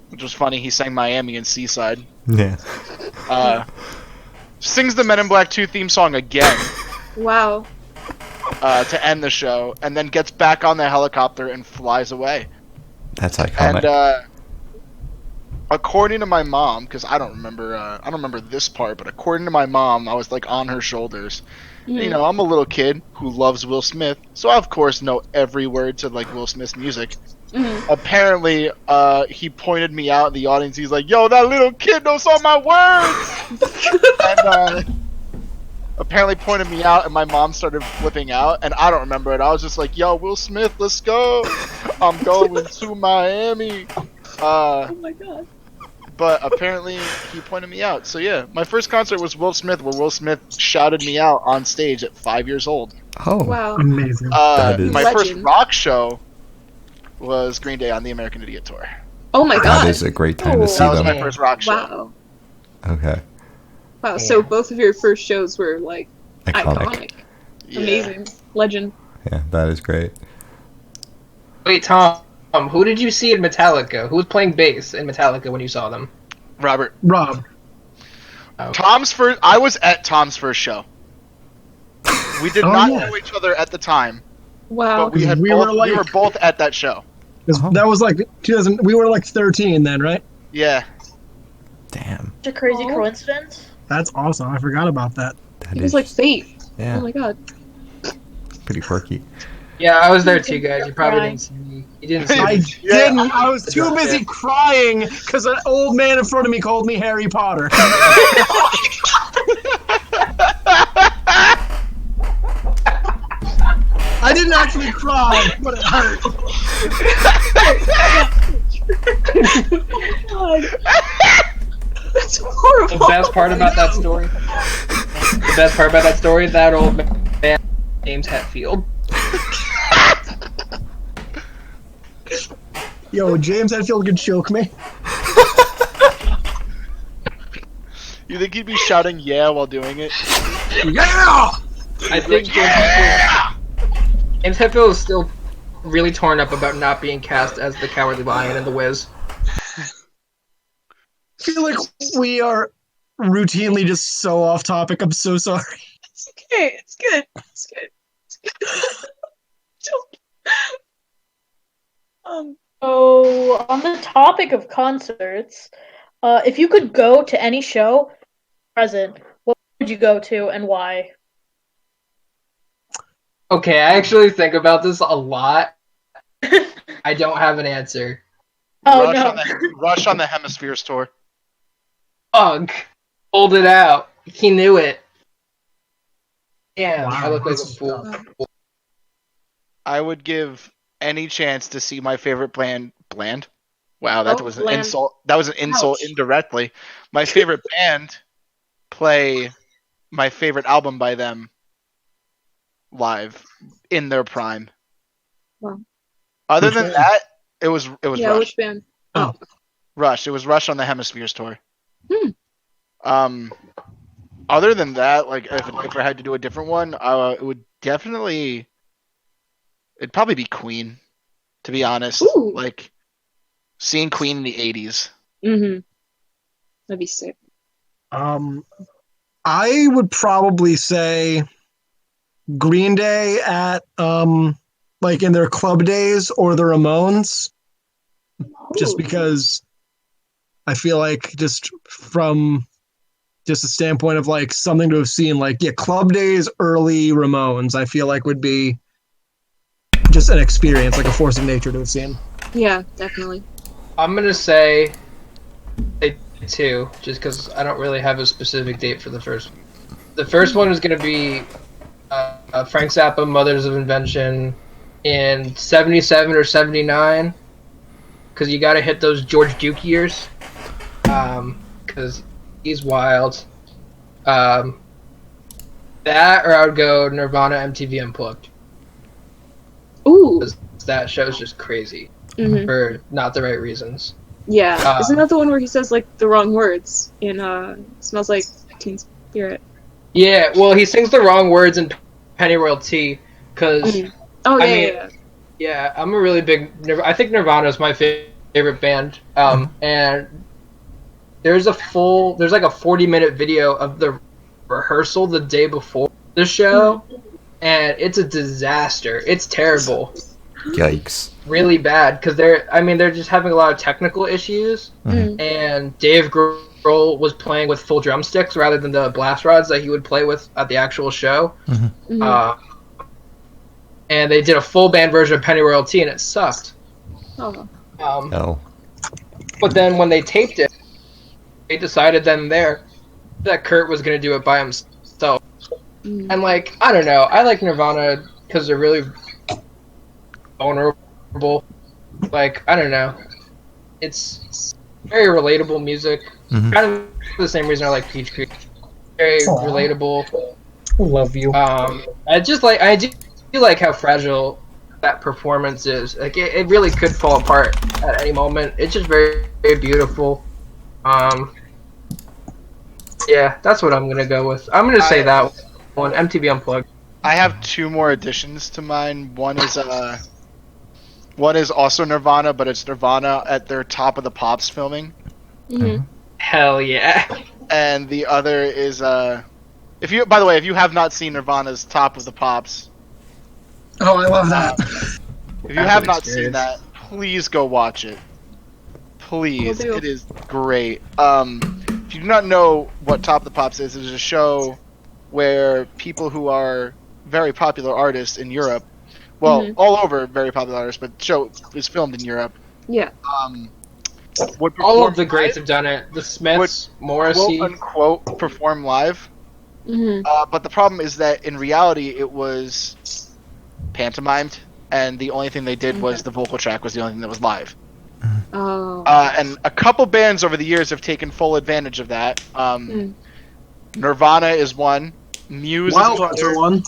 which was funny, he sang Miami in Seaside, Yeah. sings the Men in Black 2 theme song again Wow. to end the show, and then gets back on the helicopter and flies away. That's iconic. And according to my mom, because I don't remember this part, but according to my mom, I was like on her shoulders. Mhm. I'm a little kid who loves Will Smith, so I of course know every word to like Will Smith's music. Mhm. Apparently, he pointed me out in the audience. He's like, "Yo, that little kid knows all my words." And apparently pointed me out, and my mom started flipping out, and I don't remember it. I was just like, "Yo, Will Smith, let's go! I'm going to Miami." Oh my god. But apparently he pointed me out. So yeah, my first concert was Will Smith, where Will Smith shouted me out on stage at 5 years old. Oh. Wow. Amazing. That is- My first Legend. rock show was Green Day on the American Idiot Tour. Oh my That god. is a great time to Oh. see That was them. my first rock show. Wow. Okay. Wow. So both of your first shows were like iconic. Yeah. Amazing. Legend. Yeah, that is great. Wait, Tom, who did you see in Metallica? Who was playing bass in Metallica when you saw them? Robert, Rob. I was at Tom's first show. We did Oh, not yeah. know each other at the time, Wow. but we We were were both at that show. 'Cause Oh. That was like 2000. We were like 13 then, right? Yeah. Damn. Such a crazy Aw. coincidence. That's awesome. I forgot about that. That It is was like fate. yeah, Oh my god. pretty quirky. Yeah, I was there too, guys. You probably Right. didn't see me. You didn't see I me. didn't. I was too busy crying because an old man in front of me called me Harry Potter. I didn't actually cry, but it hurt. God. That's horrible. The best part about that story. That old man, James Hetfield. Yo, James Hetfield could choke me. You think he'd be shouting "yeah" while doing it? Yeah! I think James Hetfield is still really torn up about not being cast as the Cowardly Lion in The Wiz. I feel like we are routinely just so off topic. I'm so sorry. It's okay. It's good. It's good. It's good. So, on the topic of concerts, if you could go to any show, present, what would you go to and why? Okay, I actually think about this a lot. I don't have an answer. Oh Rush, no. Rush on the Hemispheres tour. Ugh. Pulled it out. He knew it. Damn, I Wow, look like a that's fool. I would give any chance to see my favorite band. Wow, that Oh, was an bland. insult. That was an insult Ouch. indirectly. My favorite band play my favorite album by them live in their prime. Wow. Other Which than band? that, it was Yeah, Rush. which band? Rush. It was Rush on the Hemispheres tour. Hmm. Other than that, like if I had to do a different one, it would definitely. It'd probably be Queen, to be honest. Ooh. Like seeing Queen in the '80s. Mm-hmm. That'd be sick. I would probably say Green Day at like in their club days, or the Ramones, just Ooh. because I feel like just from just a standpoint of like something to have seen, like club days, early Ramones, I feel like would be just an experience, like a force of nature to have seen. Yeah, definitely. I'm gonna say 2, just because I don't really have a specific date for the first one. The first one is gonna be Frank Zappa, Mothers of Invention, in 77 or 79, because you gotta hit those George Duke years, because he's wild. That, or I would go Nirvana MTV Unplugged. Ooh. 'Cause that show's just crazy Mm-hmm. for not the right reasons. Yeah. Isn't that the one where he says like the wrong words in Smells Like Teen Spirit? Yeah, well, he sings the wrong words in Pennyroyal Tea, because Oh yeah, I mean, yeah. yeah, I'm a really big. I think Nirvana is my favorite band. And there's like a 40-minute video of the rehearsal the day before the show, and it's a disaster. It's terrible, Yikes. really bad, because they're just having a lot of technical issues, and Dave Grohl was playing with full drumsticks rather than the blast rods that he would play with at the actual show. And they did a full band version of Pennyroyal Tea, and it sucked. Oh. No. But then when they taped it, they decided then and there that Kurt was going to do it by himself. And like, I don't know, I like Nirvana because they're really vulnerable. Like, I don't know, it's very relatable music. Kind of the same reason I like Peach Creek. Very relatable. Love you. I do like how fragile that performance is. Like, it really could fall apart at any moment. It's just very, very beautiful. Yeah, that's what I'm gonna go with. I'm gonna say that one, MTV Unplugged. I have 2 more additions to mine. One is also Nirvana, but it's Nirvana at their Top of the Pops filming, Hell yeah. and the other is if you have not seen Nirvana's Top of the Pops, Oh, I love that. if you have not seen that, please go watch it. Please, Will do. it is great. If you do not know what Top of the Pops is, it is a show where people who are very popular artists in Europe, well, all over very popular artists, but the show is filmed in Europe. Yeah. Would All of perform the greats live, have done it. The Smiths, Morrissey. quote unquote, perform live. But the problem is that in reality it was pantomimed, and the only thing they did was the vocal track was the only thing that was live. Oh. And a couple bands over the years have taken full advantage of that. Nirvana is one. Muse Wild is Hearts another. are one.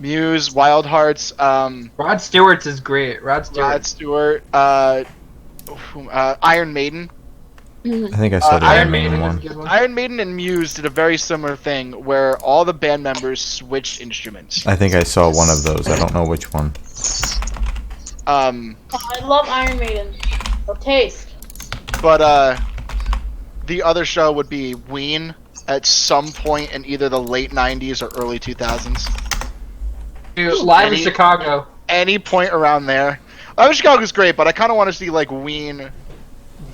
Muse, Wild Hearts, Rod Stewart's is great. Rod Stewart. Iron Maiden. I think I saw the Iron Iron Maiden Maiden was a one. good one. Iron Maiden and Muse did a very similar thing where all the band members switched instruments. I think I saw one of those. I don't know which one. I love Iron Maiden. No taste. But the other show would be Ween at some point in either the late 90s or early 2000s. Dude, live in Chicago. Any point around there. Live in Chicago's great, but I kind of want to see like Ween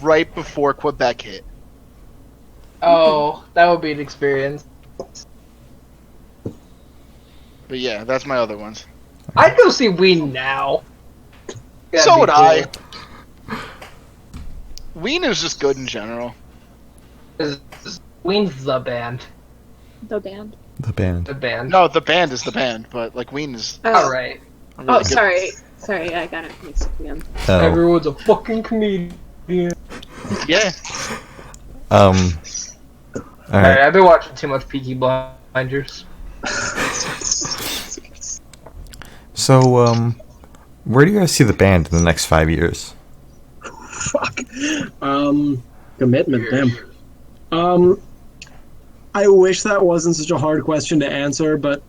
right before Quebec hit. Oh, that would be an experience. But yeah, that's my other ones. I'd go see Ween now. That'd So be would cool. I. Ween is just good in general. 'Cause Ween's the band. The band. The band. The band. No, the band is the band, but like Ween is. Oh. Alright. a Oh, really good- sorry. Sorry, I got it mixed up again. Oh, Everyone's a fucking comedian. Yeah. All right. I've been watching too much Peaky Blinders. So, where do you guys see the band in the next 5 years? Fuck. Commitment, damn. I wish that wasn't such a hard question to answer, but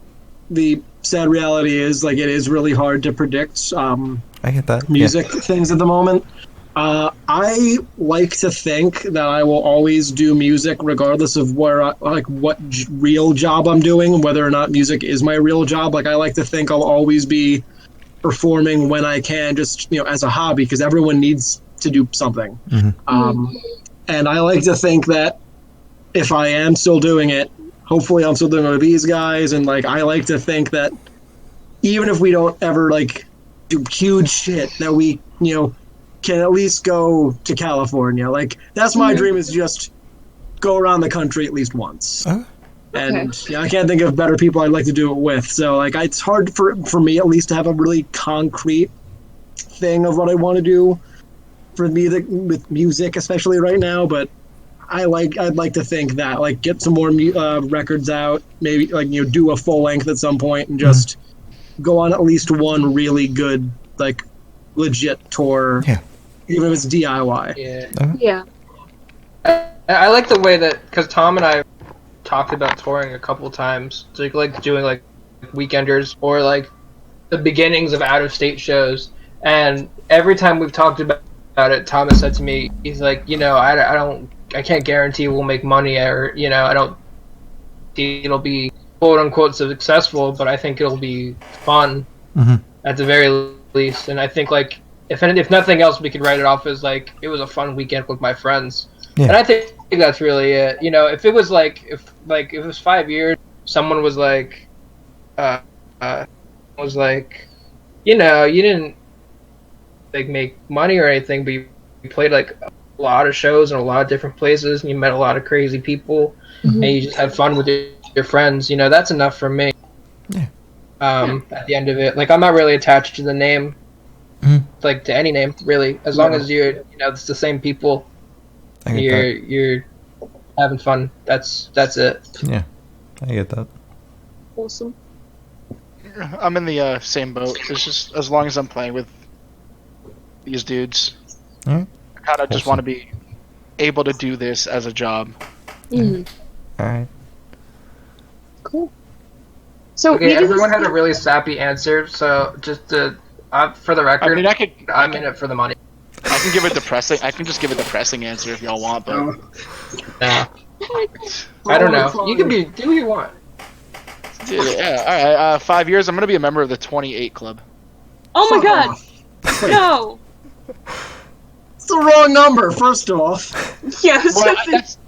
the sad reality is, like, it is really hard to predict I get that. music things at the moment. I like to think that I will always do music regardless of where, what real job I'm doing, whether or not music is my real job. Like, I like to think I'll always be performing when I can, just, as a hobby, because everyone needs to do something. Mm-hmm. And I like to think that if I am still doing it, hopefully I'm still doing it with these guys, and, like, I like to think that even if we don't ever, like, do huge shit, that we, can at least go to California. Like, that's my dream, is just go around the country at least once. And I can't think of better people I'd like to do it with. So, like, it's hard for me at least to have a really concrete thing of what I want to do for with music, especially right now. But I'd like to think that, like, get some more records out, maybe, like, do a full length at some point, and just go on at least one really good, like, legit tour. Yeah. Even if it's DIY. Yeah. I like the way that, because Tom and I talked about touring a couple times, so like doing like weekenders or like the beginnings of out of state shows, and every time we've talked about it, Tom has said to me, he's like, I can't guarantee we'll make money, or I don't think it'll be quote unquote successful, but I think it'll be fun at the very least. And I think, like, if nothing else, we could write it off as like it was a fun weekend with my friends. And I think that's really it. If it was like if it was 5 years, someone was like, you didn't like make money or anything, but you played like a lot of shows in a lot of different places, and you met a lot of crazy people, and you just had fun with your friends. That's enough for me. At the end of it, like, I'm not really attached to the name, like to any name really, as long as you're it's the same people. You're having fun. That's it. Yeah, I get that. Awesome. I'm in the same boat. It's just as long as I'm playing with these dudes, I kind of just want to be able to do this as a job. All right. Cool. So everyone had a really sappy answer. So just for the record, I'm in it for the money. I can give a depressing. I can just give a depressing answer if y'all want, but nah. I don't know. You can do what you want. Yeah. All right. 5 years. I'm gonna be a member of the 28 Club. Oh my God! No. It's the wrong number. First off. Yeah.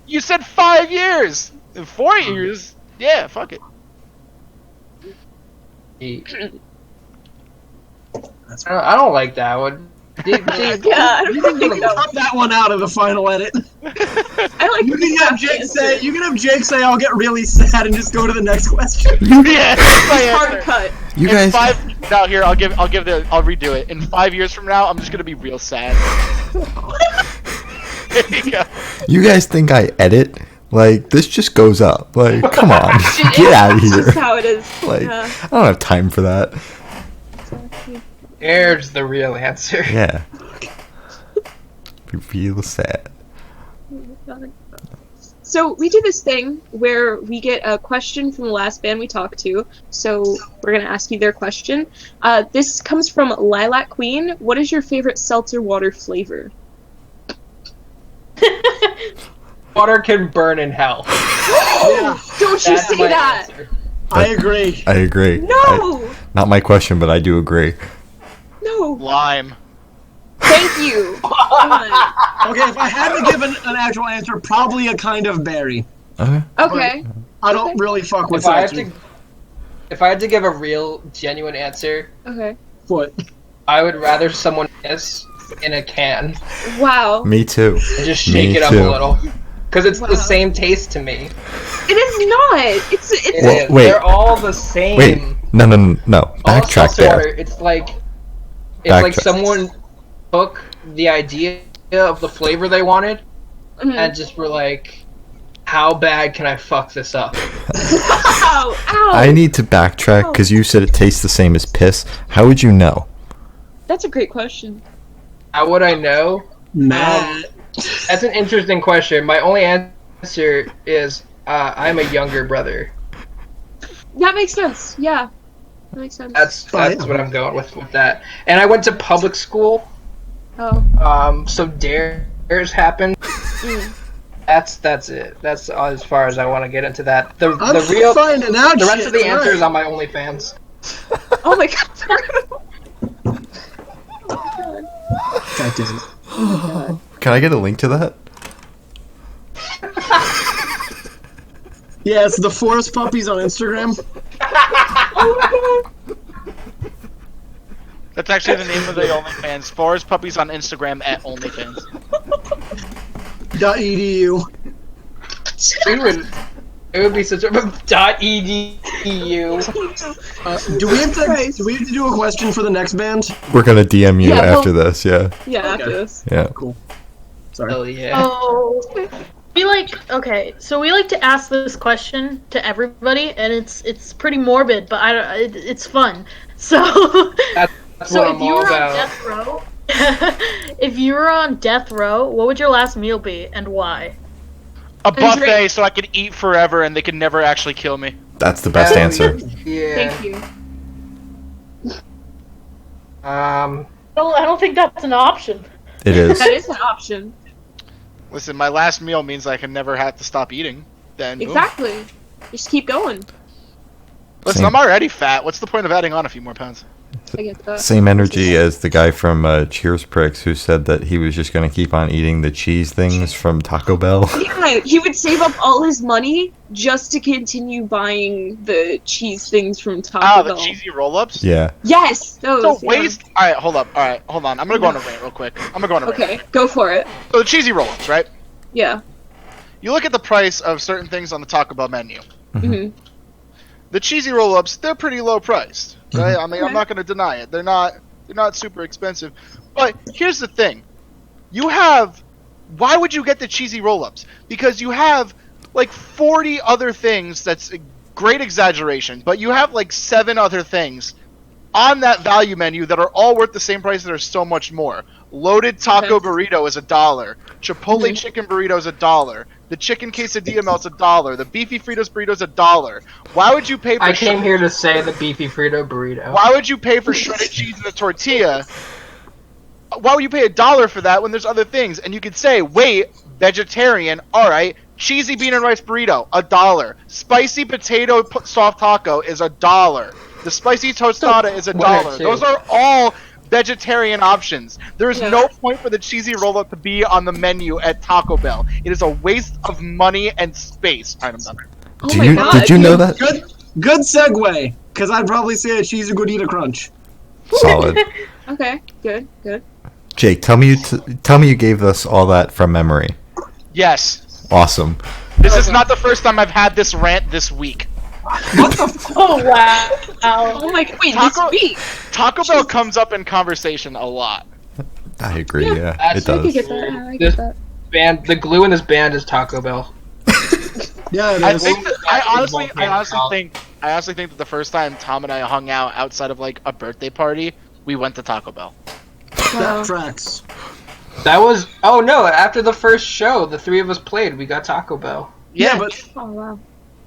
You said 5 years. In 4 years. Yeah. Fuck it. I don't like that one. You can cut that one out of the final edit. I like. You can have Jake say, "I'll get really sad," and just go to the next question. Yeah. Hard cut. You guys. I'll redo it. In 5 years from now, I'm just gonna be real sad. There you go. You guys think I edit? Like, this just goes up. Like, come on, get out of here. That's how it is. Like, I don't have time for that. There's the real answer. Yeah. Be real sad. So we do this thing where we get a question from the last band we talked to. So we're gonna ask you their question. This comes from Lilac Queen. What is your favorite seltzer water flavor? Water can burn in hell. Don't you say that! Answer. I agree. I agree. No! Not my question, but I do agree. No! Lime. Thank you! Okay, if I had to give an actual answer, probably a kind of berry. Okay. I don't really fuck with If I had to give a real, genuine answer, Okay. What? I would rather someone piss in a can Wow. Me too. and just shake it up a little. Because it's the same taste to me. It is not! It's It Well, is. wait. They're all the same. Wait, no. All Backtrack seltzer there. water, it's like Backtrack. someone took the idea of the flavor they wanted, Mhm. and just were like, how bad can I fuck this up? Ow! Ow! I need to backtrack because you said it tastes the same as piss. How would you know? That's a great question. How would I know? Matt. That's an interesting question. My only answer is I'm a younger brother. That makes sense. Yeah, that makes sense. That's Fine. what I'm going with that. And I went to public school, Oh. so dares happened. Mm. That's it. That's as far as I want to get into that. The I'm real finding out the rest shit, of the answer is right. on my OnlyFans. Oh my god. God damn it. Oh my god. Can I get a link to that? Yeah, it's the Forest Puppies on Instagram. Oh my god. That's actually the name of the OnlyFans. Forest Puppies on Instagram at OnlyFans. .edu. It would be such a .edu. Do we have to do a question for the next band? We're gonna DM you Yeah, after this. Yeah. Yeah, after this. Yeah. Cool. Sorry. Oh yeah. Oh, we like to ask this question to everybody, and it's pretty morbid, but it's fun. So, That's so what if I'm you all were on about. death row, if you were on death row, what would your last meal be, and why? A buffet drink. so I could eat forever and they could never actually kill me. That's the best answer. Yeah. Thank you. Um. I don't think that's an option. It is. That is an option. Listen, my last meal means I can never have to stop eating. Then boom. Exactly. Just keep going. Listen, Same. I'm already fat. What's the point of adding on a few more pounds? I get that. Same energy as the guy from Cheers Pricks who said that he was just gonna keep on eating the cheese things from Taco Bell. Yeah, he would save up all his money just to continue buying the cheese things from Taco The Bell. cheesy roll-ups. Yeah. Yes, those. So yeah. waste. All right, hold on. I'm gonna go on a rant real quick. Okay, go for it. So the cheesy roll-ups, right? Yeah. You look at the price of certain things on the Taco Bell menu. hmm The cheesy roll-ups, they're pretty low priced, right? I mean, I'm Okay. not gonna deny it. They're not super expensive. But here's the thing: why would you get the cheesy roll-ups? Because you have like 40 other things. That's a great exaggeration, but you have like 7 other things on that value menu that are all worth the same price that are so much more. Loaded taco Okay. burrito is $1. Chipotle chicken burrito is $1. The chicken quesadilla melt's $1. The beefy Fritos burrito is $1. Why would you pay for? I came here to say the beefy Frito burrito. Why would you pay for shredded cheese and a tortilla? Why would you pay $1 for that when there's other things? And you could say, wait, vegetarian, alright, cheesy bean and rice burrito, $1. Spicy potato soft taco is $1. The spicy tostada is One or $1. two. Those are all vegetarian options. There is Yeah. no point for the cheesy roll-up to be on the menu at Taco Bell. It is a waste of money and space. Alright, I'm done. Oh my god. Did you know that? Good segue, because I'd probably say a cheesy gordita crunch. Solid. Okay, good. Jake, tell me you gave us all that from memory. Yes. Awesome. This is not the first time I've had this rant this week. Oh wow! Oh my god, wait, Taco- this week. Taco Bell comes up in conversation a lot. I agree. Yeah, That's- it I could does. get that. I This- get that. Band, the glue in this band is Taco Bell. Yeah, it I is. think that, I honestly Volcano. think that the first time Tom and I hung out outside of like a birthday party, we went to Taco Bell. That tracks. That was oh no! After the first show, the 3 of us played. We got Taco Bell. Yeah, but Oh wow.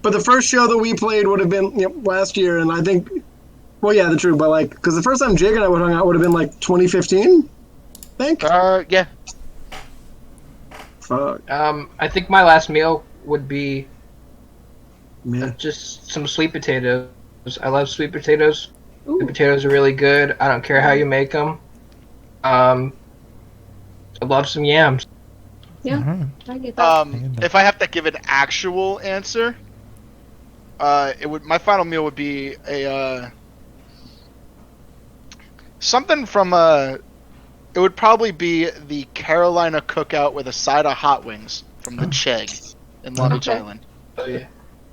the first show that we played would have been last year, and I think, well, yeah, the truth, but like, because the first time Jake and I would hung out would have been like 2015, I think. Yeah. Fuck, I think my last meal would be man. just some sweet potatoes. I love sweet potatoes. Ooh. Sweet potatoes are really good. I don't care how you make them. I love some yams. Yeah, I get that. If I have to give an actual answer, my final meal would be a something from it would probably be the Carolina Cookout with a side of hot wings from the Chegg in Long Beach Okay. Island. Oh, yeah.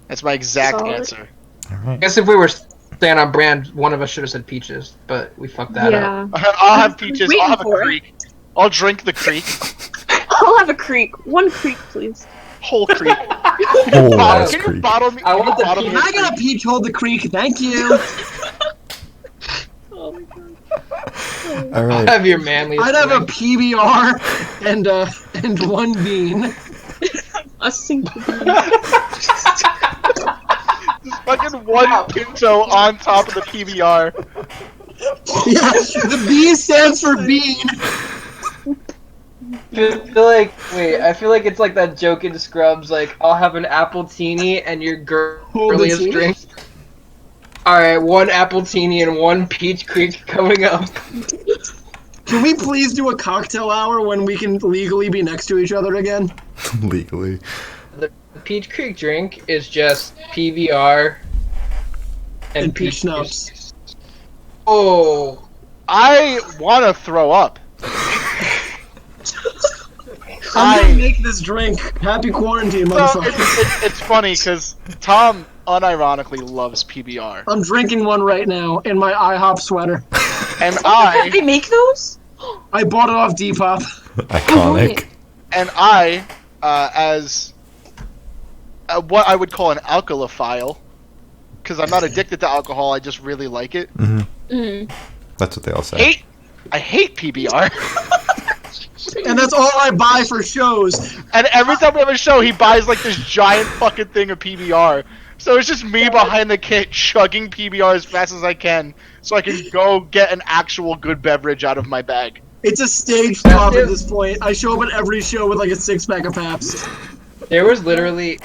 That's my exact Solid. answer. All I right. guess if we were staying on brand, one of us should have said peaches, but we fucked that up. Yeah. I'll have peaches. Waiting I'll have a for it. creek. I'll drink the creek. I'll have a creek. One creek, please. Whole creek. Whole ass Can you creek. bottle me? I want the bottle me Can I get a peach hold the creek? Thank you. Oh my god. All I'll right. have your manly. I'd have a swing. PBR and one bean. A single bean. Just fucking one pinto on top of the PBR. Yeah, the B stands for bean. I feel like it's like that joke in Scrubs. Like, I'll have an apple teeny and your girliest teeny? drink. All right, one apple teeny and one peach creek coming up. Can we please do a cocktail hour when we can legally be next to each other again? Legally. The Peach Creek drink is just PBR And peach schnapps. Oh, I want to throw up. I'm gonna make this drink. Happy quarantine, So motherfucker. it's funny because Tom unironically loves PBR, I'm drinking one right now in my IHOP sweater. and They make those? I bought it off Depop. Iconic. as what I would call an alkalophile, because I'm not addicted to alcohol, I just really like it. Mm. That's what they all say. I hate PBR. And that's all I buy for shows. And every time we have a show, he buys like this giant fucking thing of PBR. So it's just me behind the kit chugging PBR as fast as I can, so I can go get an actual good beverage out of my bag. It's a stage flop at this point. I show up at every show with like a 6-pack of Paps. there was literally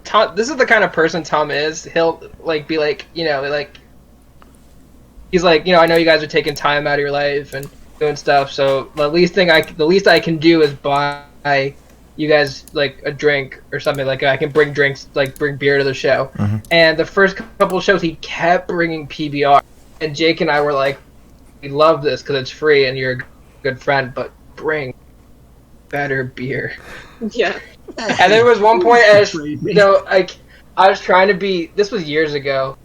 Tom. This is the kind of person Tom is. He'll like be like, he's like, I know you guys are taking time out of your life and doing stuff. So the least I can do is buy you guys like a drink or something. Like I can bring drinks, like bring beer to the show. And the first couple of shows, he kept bringing PBR, and Jake and I were like, we love this because it's free and you're a good friend, but bring better beer. Yeah. And there was one point, I was trying to be. This was years ago.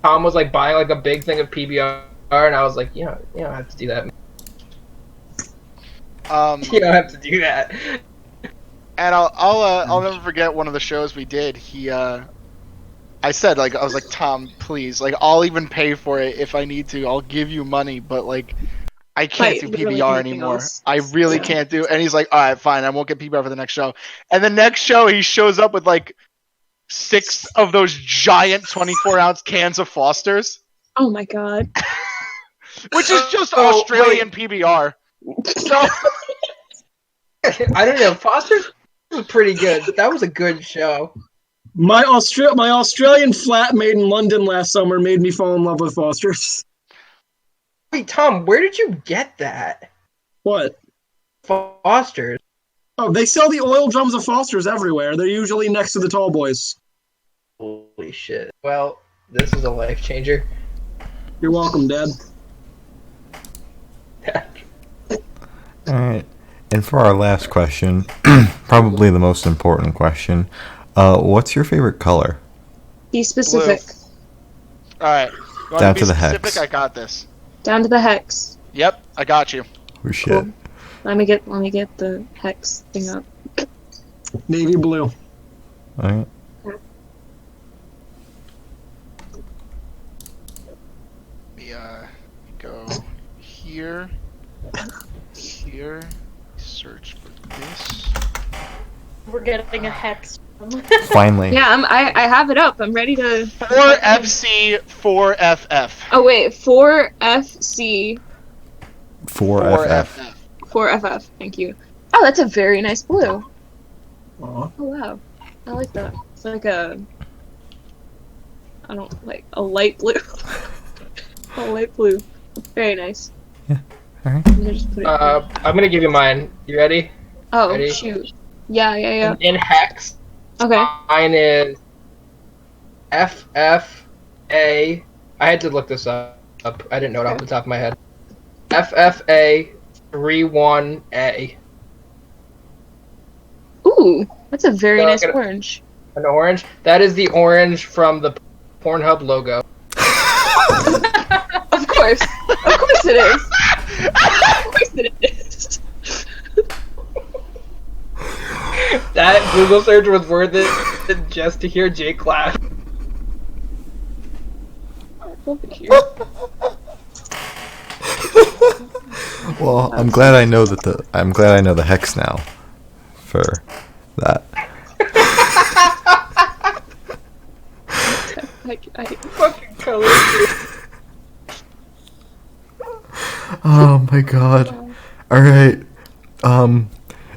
Tom was like buying like a big thing of PBR, and I was like, you don't have to do that. You don't have to do that. And I'll never forget one of the shows we did. I said, like, I was like, Tom, please, like, I'll even pay for it if I need to. I'll give you money, but like, I can't do literally PBR anything anymore. else. I really can't do. And he's like, all right, fine, I won't get PBR for the next show. And the next show, he shows up with like 6 of those giant 24-ounce cans of Foster's, Oh my god. which is just Oh, Australian PBR. So I don't know. Foster's was pretty good. That was a good show. My Australian flatmate in London last summer made me fall in love with Foster's. Wait, Tom, where did you get that? What? Foster's. Oh, they sell the oil drums of Foster's everywhere. They're usually next to the tall boys. Holy shit. Well, this is a life changer. You're welcome, Dad. All right. And for our last question, probably the most important question, what's your favorite color? Be specific. all right, you want Down be to the specific? hex. I got this. Down to the hex. Yep, I got you. Oh shit. Cool. Let me get the hex thing up. Navy blue. All right. We go here, here, search for this. We're getting a hex. Finally. Yeah, I have it up. I'm ready to. 4FC, 4FF. Oh wait, 4FC, 4FF. 4FF. Thank you. Oh, that's a very nice blue. Aw. Oh wow, I like that. It's like a light blue. A light blue. Very nice. All right. I'm gonna just put it here. I'm gonna give you mine. You ready? Oh ready? shoot. Yeah. In hex, Okay. mine is FFA. I had to look this up. I didn't know it off the top of my head. FFA 31A. Ooh, that's a very So, nice gonna- orange. An orange. That is the orange from the Pornhub logo. Of course it is. Of course it is. Google search was worth it just to hear Jake laugh. Over here. Well, I'm glad I know the hex now for that. I Fucking color. Oh my god. All right.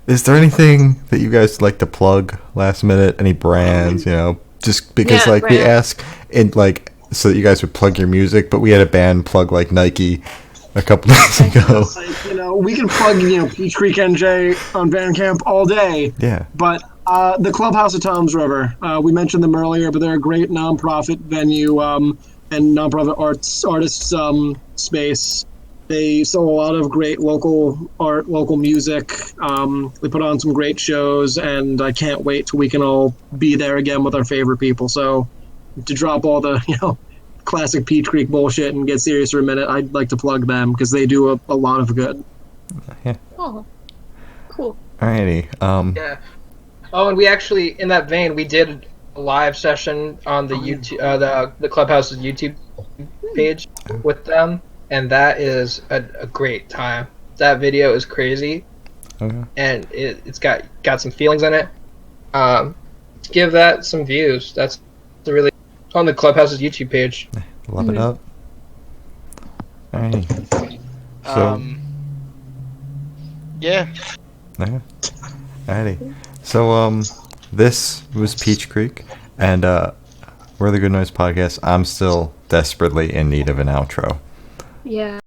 Is there anything that you guys like to plug last minute? Any brands, just because Yeah, like we brands. ask and like so that you guys would plug your music, but we had a band plug like Nike a couple days ago. Like, we can plug, Peach Creek NJ on Bandcamp all day, Yeah. but the Clubhouse at Tom's River, we mentioned them earlier, but they're a great nonprofit venue and nonprofit artists space. They sell a lot of great local art, local music. They put on some great shows, and I can't wait till we can all be there again with our favorite people. So to drop all the, classic Peach Creek bullshit and get serious for a minute, I'd like to plug them because they do a lot of good. Oh, cool. Alrighty. Yeah. Oh, and we actually, in that vein, we did a live session on the YouTube, the Clubhouse's YouTube page with them, and that is a great time. That video is crazy, Okay. and it's got some feelings in it. Give that some views. That's really on the Clubhouse's YouTube page. Love it up. Alrighty. So Yeah. yeah. Alrighty. So this was Peach Creek, and we're the Good Noise Podcast. I'm still desperately in need of an outro. Yeah.